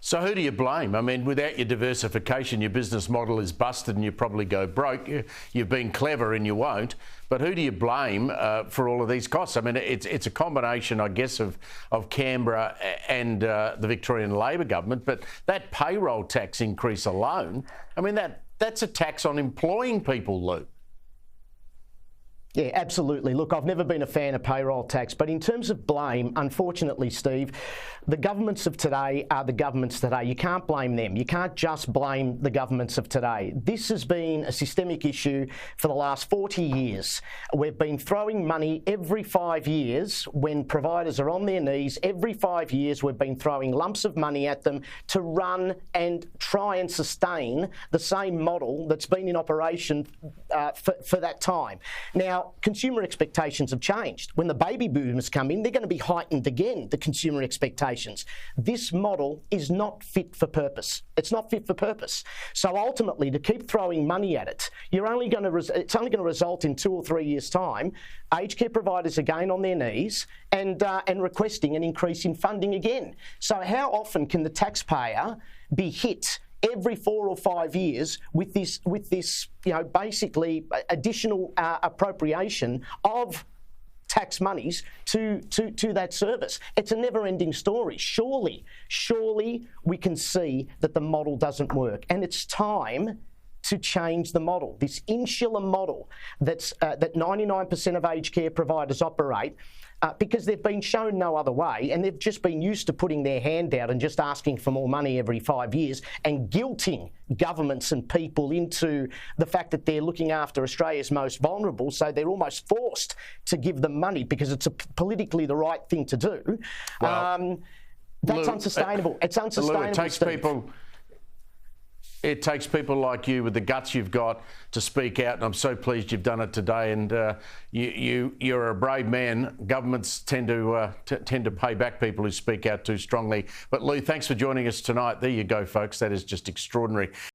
So who do you blame? I mean, without your diversification, your business model is busted and you probably go broke. You've been clever and you won't. But who do you blame for all of these costs? I mean, it's a combination, I guess, of Canberra and the Victorian Labor government. But that payroll tax increase alone, I mean, that's a tax on employing people, Lou. Yeah, absolutely. Look, I've never been a fan of payroll tax, but in terms of blame, unfortunately, Steve, the governments of today are the governments today. You can't blame them. You can't just blame the governments of today. This has been a systemic issue for the last 40 years. We've been throwing money every 5 years when providers are on their knees. Every 5 years, we've been throwing lumps of money at them to run and try and sustain the same model that's been in operation for that time. Now, consumer expectations have changed. When the baby boomers come in, they're going to be heightened again, the consumer expectations. This model is not fit for purpose. It's not fit for purpose. So ultimately, to keep throwing money at it, it's only going to result in 2 or 3 years' time, aged care providers again on their knees and requesting an increase in funding again. So how often can the taxpayer be hit every 4 or 5 years with this, basically additional appropriation of tax monies to that service? It's a never-ending story. Surely we can see that the model doesn't work, and it's time to change the model. This insular model that 99% of aged care providers operate, because they've been shown no other way, and they've just been used to putting their hand out and just asking for more money every 5 years and guilting governments and people into the fact that they're looking after Australia's most vulnerable, so they're almost forced to give them money because it's politically the right thing to do. Well, that's unsustainable. It's unsustainable, Lou, it takes people like you with the guts you've got to speak out, and I'm so pleased you've done it today. And you're a brave man. Governments tend to pay back people who speak out too strongly. But Lou, thanks for joining us tonight. There you go, folks. That is just extraordinary.